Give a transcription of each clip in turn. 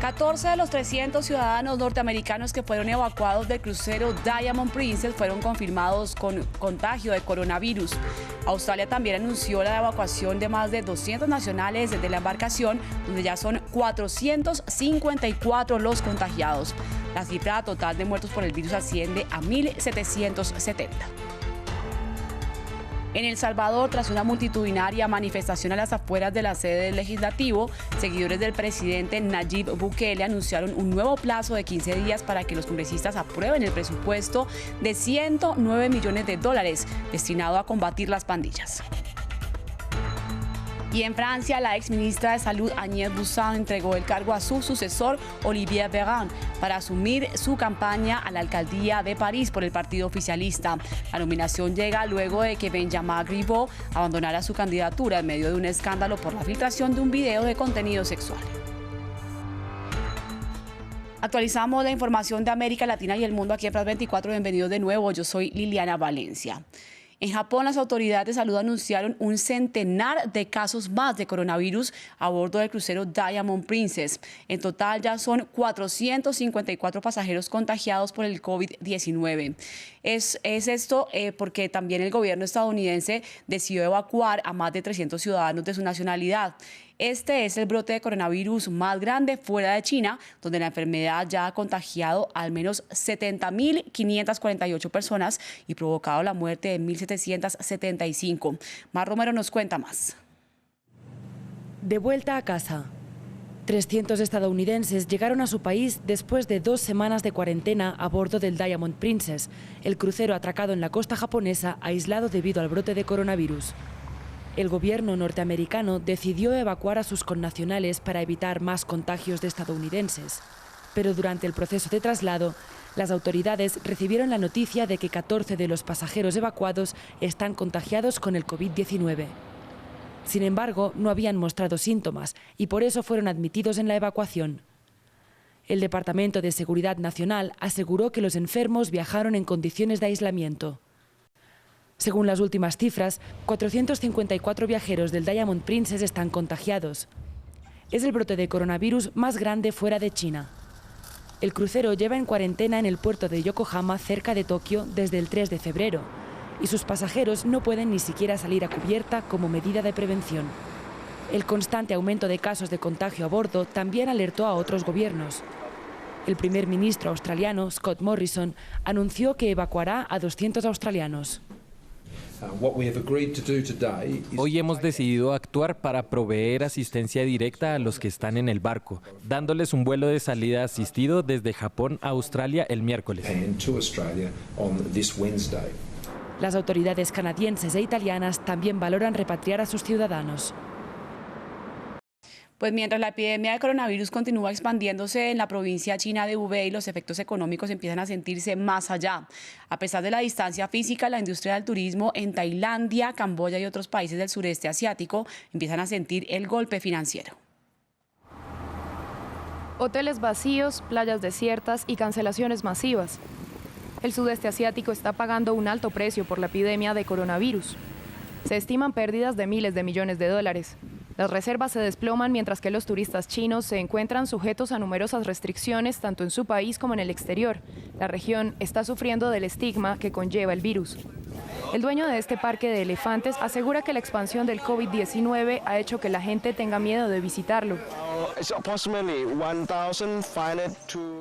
14 de los 300 ciudadanos norteamericanos que fueron evacuados del crucero Diamond Princess fueron confirmados con contagio de coronavirus. Australia también anunció la evacuación de más de 200 nacionales de la embarcación, donde ya son 454 los contagiados. La cifra total de muertos por el virus asciende a 1.770. En El Salvador, tras una multitudinaria manifestación a las afueras de la sede del Legislativo, seguidores del presidente Nayib Bukele anunciaron un nuevo plazo de 15 días para que los congresistas aprueben el presupuesto de $109 millones destinado a combatir las pandillas. Y en Francia, la exministra de Salud Agnès Buzyn entregó el cargo a su sucesor, Olivier Véran, para asumir su campaña a la alcaldía de París por el partido oficialista. La nominación llega luego de que Benjamin Griveaux abandonara su candidatura en medio de un escándalo por la filtración de un video de contenido sexual. Actualizamos la información de América Latina y el mundo aquí en France 24. Bienvenidos de nuevo, yo soy Liliana Valencia. En Japón, las autoridades de salud anunciaron un centenar de casos más de coronavirus a bordo del crucero Diamond Princess. En total ya son 454 pasajeros contagiados por el COVID-19. Es esto porque también el gobierno estadounidense decidió evacuar a más de 300 ciudadanos de su nacionalidad. Este es el brote de coronavirus más grande fuera de China, donde la enfermedad ya ha contagiado al menos 70.548 personas y provocado la muerte de 1.775. Mar Romero nos cuenta más. De vuelta a casa. 300 estadounidenses llegaron a su país después de 2 semanas de cuarentena a bordo del Diamond Princess, el crucero atracado en la costa japonesa aislado debido al brote de coronavirus. El gobierno norteamericano decidió evacuar a sus connacionales para evitar más contagios de estadounidenses. Pero durante el proceso de traslado, las autoridades recibieron la noticia de que 14 de los pasajeros evacuados están contagiados con el COVID-19. Sin embargo, no habían mostrado síntomas y por eso fueron admitidos en la evacuación. El Departamento de Seguridad Nacional aseguró que los enfermos viajaron en condiciones de aislamiento. Según las últimas cifras, 454 viajeros del Diamond Princess están contagiados. Es el brote de coronavirus más grande fuera de China. El crucero lleva en cuarentena en el puerto de Yokohama, cerca de Tokio, desde el 3 de febrero, y sus pasajeros no pueden ni siquiera salir a cubierta como medida de prevención. El constante aumento de casos de contagio a bordo también alertó a otros gobiernos. El primer ministro australiano, Scott Morrison, anunció que evacuará a 200 australianos. Hoy hemos decidido actuar para proveer asistencia directa a los que están en el barco, dándoles un vuelo de salida asistido desde Japón a Australia el miércoles. Las autoridades canadienses e italianas también valoran repatriar a sus ciudadanos. Pues mientras la epidemia de coronavirus continúa expandiéndose en la provincia china de Hubei, los efectos económicos empiezan a sentirse más allá. A pesar de la distancia física, la industria del turismo en Tailandia, Camboya y otros países del sureste asiático empiezan a sentir el golpe financiero. Hoteles vacíos, playas desiertas y cancelaciones masivas. El sudeste asiático está pagando un alto precio por la epidemia de coronavirus. Se estiman pérdidas de miles de millones de dólares. Las reservas se desploman mientras que los turistas chinos se encuentran sujetos a numerosas restricciones tanto en su país como en el exterior. La región está sufriendo del estigma que conlleva el virus. El dueño de este parque de elefantes asegura que la expansión del COVID-19 ha hecho que la gente tenga miedo de visitarlo.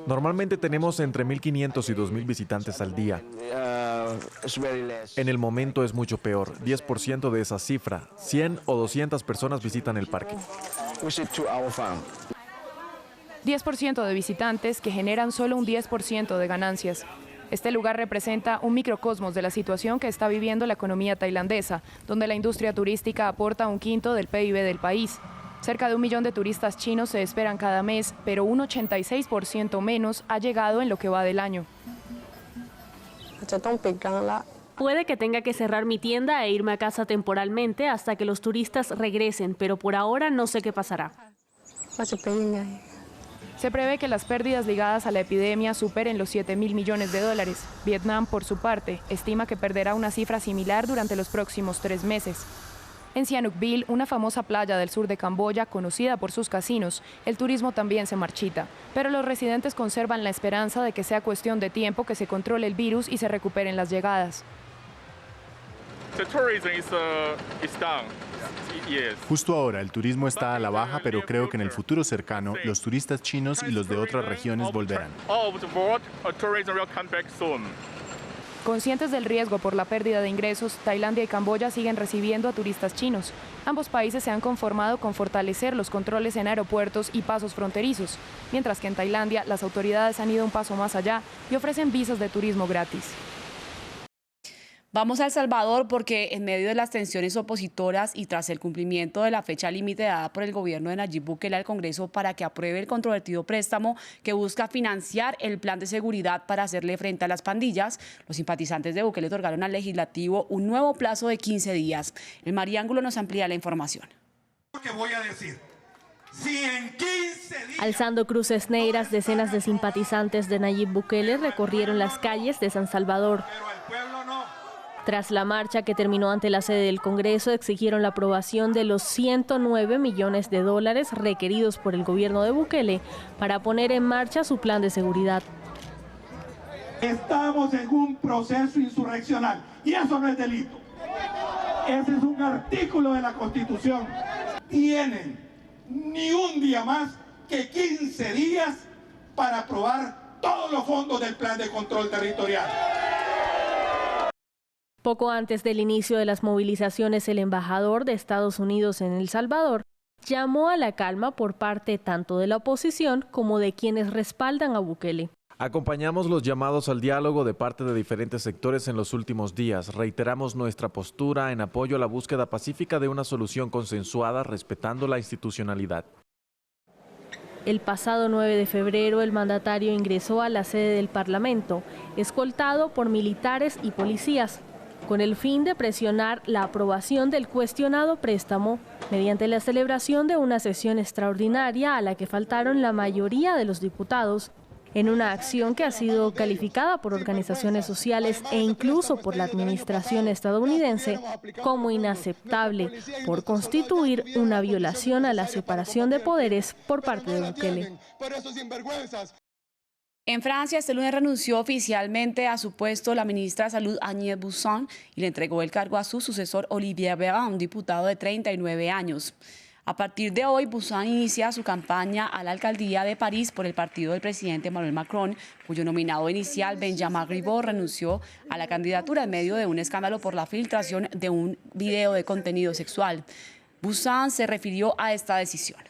Normalmente tenemos entre 1.500 y 2.000 visitantes al día. En el momento es mucho peor, 10% de esa cifra, 100 o 200 personas visitan el parque. 10% de visitantes que generan solo un 10% de ganancias. Este lugar representa un microcosmos de la situación que está viviendo la economía tailandesa, donde la industria turística aporta un quinto del PIB del país. Cerca de 1 millón de turistas chinos se esperan cada mes, pero un 86% menos ha llegado en lo que va del año. Puede que tenga que cerrar mi tienda e irme a casa temporalmente hasta que los turistas regresen, pero por ahora no sé qué pasará. Se prevé que las pérdidas ligadas a la epidemia superen los 7.000 millones de dólares. Vietnam, por su parte, estima que perderá una cifra similar durante los próximos 3 meses. En Sihanoukville, una famosa playa del sur de Camboya, conocida por sus casinos, el turismo también se marchita. Pero los residentes conservan la esperanza de que sea cuestión de tiempo que se controle el virus y se recuperen las llegadas. Justo ahora el turismo está a la baja, pero creo que en el futuro cercano los turistas chinos y los de otras regiones volverán. Conscientes del riesgo por la pérdida de ingresos, Tailandia y Camboya siguen recibiendo a turistas chinos. Ambos países se han conformado con fortalecer los controles en aeropuertos y pasos fronterizos, mientras que en Tailandia las autoridades han ido un paso más allá y ofrecen visas de turismo gratis. Vamos a El Salvador porque en medio de las tensiones opositoras y tras el cumplimiento de la fecha límite dada por el gobierno de Nayib Bukele al Congreso para que apruebe el controvertido préstamo que busca financiar el plan de seguridad para hacerle frente a las pandillas, los simpatizantes de Bukele otorgaron al legislativo un nuevo plazo de 15 días. El Mariángulo nos amplía la información. ¿Qué voy a decir? Si en 15 días... Alzando cruces negras, decenas de simpatizantes de Nayib Bukele recorrieron las calles de San Salvador. Tras la marcha que terminó ante la sede del Congreso, exigieron la aprobación de los 109 millones de dólares requeridos por el gobierno de Bukele para poner en marcha su plan de seguridad. Estamos en un proceso insurreccional y eso no es delito. Ese es un artículo de la Constitución. Tienen ni un día más que 15 días para aprobar todos los fondos del plan de control territorial. Poco antes del inicio de las movilizaciones, el embajador de Estados Unidos en El Salvador llamó a la calma por parte tanto de la oposición como de quienes respaldan a Bukele. Acompañamos los llamados al diálogo de parte de diferentes sectores en los últimos días. Reiteramos nuestra postura en apoyo a la búsqueda pacífica de una solución consensuada respetando la institucionalidad. El pasado 9 de febrero, el mandatario ingresó a la sede del Parlamento, escoltado por militares y policías, con el fin de presionar la aprobación del cuestionado préstamo mediante la celebración de una sesión extraordinaria a la que faltaron la mayoría de los diputados, en una acción que ha sido calificada por organizaciones sociales e incluso por la administración estadounidense como inaceptable por constituir una violación a la separación de poderes por parte de Bukele. En Francia, este lunes renunció oficialmente a su puesto la ministra de Salud Agnès Buzyn y le entregó el cargo a su sucesor Olivier Véran, un diputado de 39 años. A partir de hoy, Buzyn inicia su campaña a la alcaldía de París por el partido del presidente Emmanuel Macron, cuyo nominado inicial, Benjamin Griveaux, renunció a la candidatura en medio de un escándalo por la filtración de un video de contenido sexual. Buzyn se refirió a esta decisión.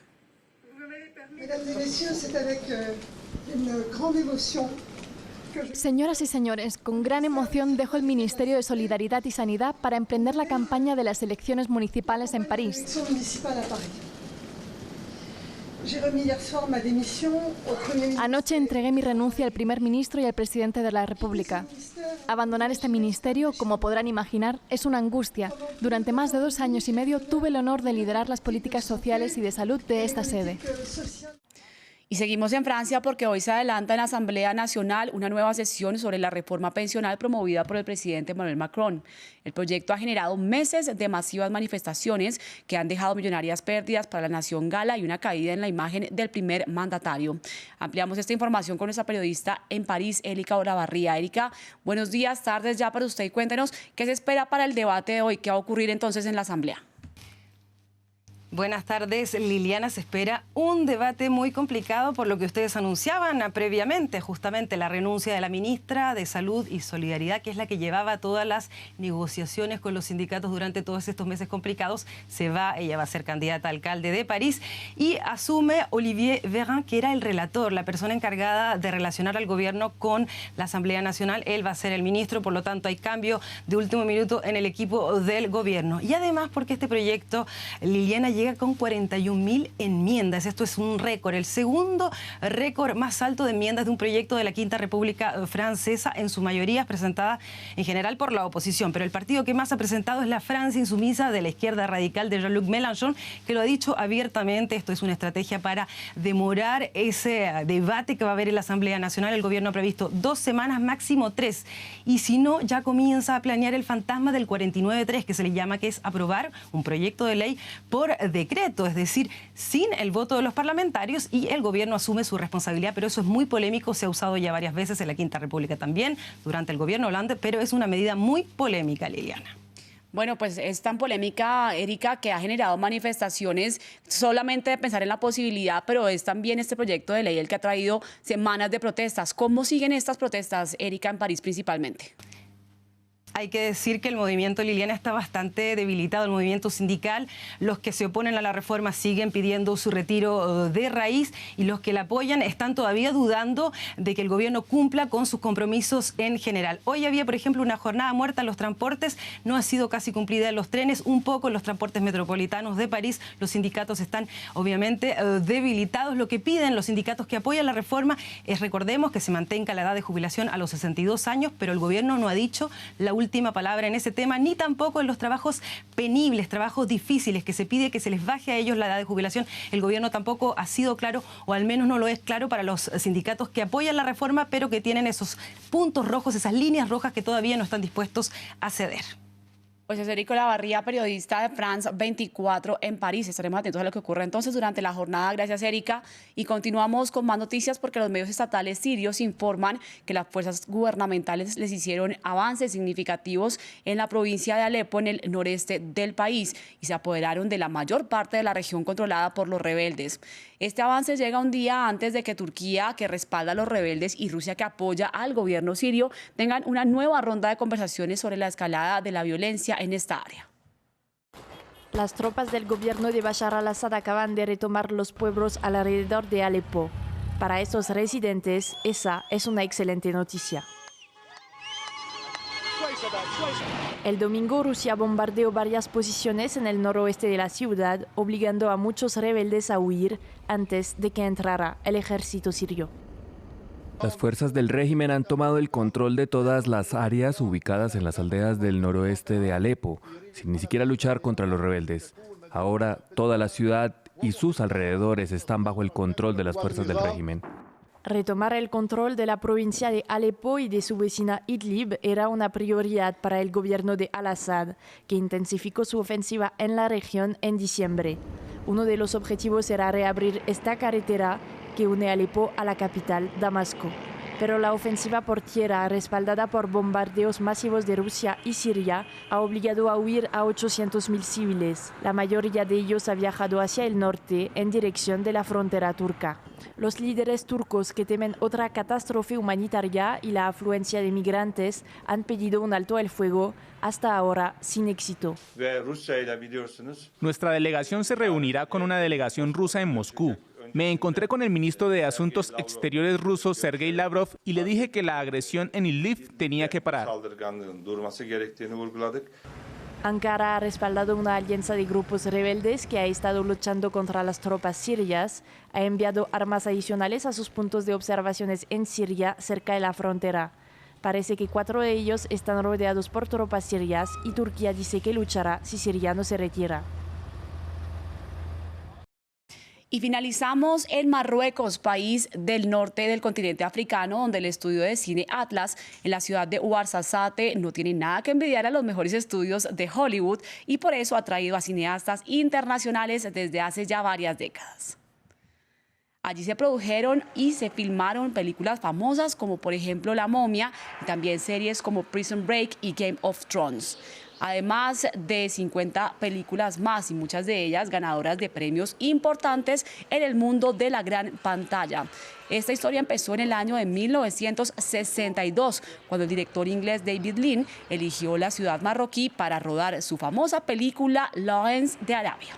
Señoras y señores, con gran emoción dejo el Ministerio de Solidaridad y Sanidad para emprender la campaña de las elecciones municipales en París. Anoche entregué mi renuncia al primer ministro y al presidente de la República. Abandonar este ministerio, como podrán imaginar, es una angustia. Durante más de 2 años y medio tuve el honor de liderar las políticas sociales y de salud de esta sede. Y seguimos en Francia porque hoy se adelanta en la Asamblea Nacional una nueva sesión sobre la reforma pensional promovida por el presidente Emmanuel Macron. El proyecto ha generado meses de masivas manifestaciones que han dejado millonarias pérdidas para la nación gala y una caída en la imagen del primer mandatario. Ampliamos esta información con nuestra periodista en París, Erika Olavarría. Erika, buenos días, tardes ya para usted y cuéntenos qué se espera para el debate de hoy, qué va a ocurrir entonces en la Asamblea. Buenas tardes, Liliana. Se espera un debate muy complicado por lo que ustedes anunciaban previamente, justamente la renuncia de la ministra de Salud y Solidaridad, que es la que llevaba todas las negociaciones con los sindicatos durante todos estos meses complicados. Se va, ella va a ser candidata a alcalde de París y asume Olivier Véran, que era el relator, la persona encargada de relacionar al gobierno con la Asamblea Nacional. Él va a ser el ministro, por lo tanto hay cambio de último minuto en el equipo del gobierno. Y además porque este proyecto, Liliana, llega con 41.000 enmiendas. Esto es un récord, el segundo récord más alto de enmiendas de un proyecto de la Quinta República Francesa, en su mayoría presentada en general por la oposición. Pero el partido que más ha presentado es la Francia Insumisa, de la izquierda radical de Jean-Luc Mélenchon, que lo ha dicho abiertamente. Esto es una estrategia para demorar ese debate que va a haber en la Asamblea Nacional. El gobierno ha previsto 2 semanas, máximo 3. Y si no, ya comienza a planear el fantasma del 49-3, que se le llama, que es aprobar un proyecto de ley por decreto, es decir, sin el voto de los parlamentarios, y el gobierno asume su responsabilidad. Pero eso es muy polémico, se ha usado ya varias veces en la Quinta República también, durante el gobierno Hollande, pero es una medida muy polémica, Liliana. Bueno, pues es tan polémica, Erika, que ha generado manifestaciones solamente de pensar en la posibilidad, pero es también este proyecto de ley el que ha traído semanas de protestas. ¿Cómo siguen estas protestas, Erika, en París principalmente? Hay que decir que el movimiento, Liliana, está bastante debilitado, el movimiento sindical. Los que se oponen a la reforma siguen pidiendo su retiro de raíz, y los que la apoyan están todavía dudando de que el gobierno cumpla con sus compromisos en general. Hoy había, por ejemplo, una jornada muerta en los transportes, no ha sido casi cumplida en los trenes, un poco en los transportes metropolitanos de París. Los sindicatos están obviamente debilitados. Lo que piden los sindicatos que apoyan la reforma es, recordemos, que se mantenga la edad de jubilación a los 62 años, pero el gobierno no ha dicho la última palabra en ese tema, ni tampoco en los trabajos penibles, trabajos difíciles, que se pide que se les baje a ellos la edad de jubilación. El gobierno tampoco ha sido claro, o al menos no lo es claro para los sindicatos que apoyan la reforma, pero que tienen esos puntos rojos, esas líneas rojas que todavía no están dispuestos a ceder. Pues es Eric Olavarría, periodista de France 24 en París. Estaremos atentos a lo que ocurre entonces durante la jornada. Gracias, Erika. Y continuamos con más noticias, porque los medios estatales sirios informan que las fuerzas gubernamentales les hicieron avances significativos en la provincia de Alepo, en el noreste del país, y se apoderaron de la mayor parte de la región controlada por los rebeldes. Este avance llega un día antes de que Turquía, que respalda a los rebeldes, y Rusia, que apoya al gobierno sirio, tengan una nueva ronda de conversaciones sobre la escalada de la violencia en esta área. Las tropas del gobierno de Bashar al-Assad acaban de retomar los pueblos alrededor de Alepo. Para estos residentes, esa es una excelente noticia. El domingo, Rusia bombardeó varias posiciones en el noroeste de la ciudad, obligando a muchos rebeldes a huir antes de que entrara el ejército sirio. Las fuerzas del régimen han tomado el control de todas las áreas ubicadas en las aldeas del noroeste de Alepo, sin ni siquiera luchar contra los rebeldes. Ahora, toda la ciudad y sus alrededores están bajo el control de las fuerzas del régimen. Retomar el control de la provincia de Alepo y de su vecina Idlib era una prioridad para el gobierno de al-Assad, que intensificó su ofensiva en la región en diciembre. Uno de los objetivos era reabrir esta carretera que une Alepo a la capital, Damasco. Pero la ofensiva por tierra, respaldada por bombardeos masivos de Rusia y Siria, ha obligado a huir a 800.000 civiles. La mayoría de ellos ha viajado hacia el norte, en dirección de la frontera turca. Los líderes turcos, que temen otra catástrofe humanitaria y la afluencia de migrantes, han pedido un alto al fuego, hasta ahora sin éxito. Nuestra delegación se reunirá con una delegación rusa en Moscú. Me encontré con el ministro de Asuntos Exteriores ruso, Sergei Lavrov, y le dije que la agresión en Idlib tenía que parar. Ankara ha respaldado una alianza de grupos rebeldes que ha estado luchando contra las tropas sirias, ha enviado armas adicionales a sus puntos de observaciones en Siria, cerca de la frontera. Parece que 4 de ellos están rodeados por tropas sirias, y Turquía dice que luchará si Siria no se retira. Y finalizamos en Marruecos, país del norte del continente africano, donde el estudio de cine Atlas en la ciudad de Ouarzazate no tiene nada que envidiar a los mejores estudios de Hollywood, y por eso ha traído a cineastas internacionales desde hace ya varias décadas. Allí se produjeron y se filmaron películas famosas como por ejemplo La Momia, y también series como Prison Break y Game of Thrones. Además de 50 películas más, y muchas de ellas ganadoras de premios importantes en el mundo de la gran pantalla. Esta historia empezó en el año de 1962, cuando el director inglés David Lean eligió la ciudad marroquí para rodar su famosa película Lawrence de Arabia.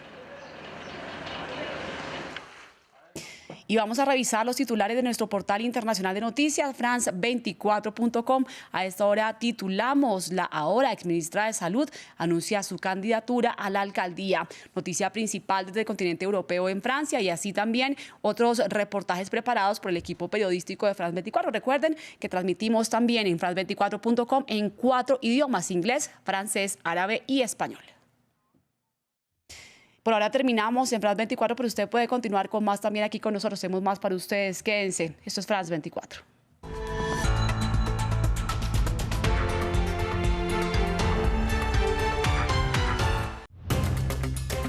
Y vamos a revisar los titulares de nuestro portal internacional de noticias, France24.com. A esta hora titulamos: la ahora exministra de Salud anuncia su candidatura a la alcaldía. Noticia principal desde el continente europeo en Francia, y así también otros reportajes preparados por el equipo periodístico de France 24. Recuerden que transmitimos también en France24.com en 4 idiomas: inglés, francés, árabe y español. Por ahora terminamos en France 24, pero usted puede continuar con más también aquí con nosotros. Tenemos más para ustedes. Quédense. Esto es France 24.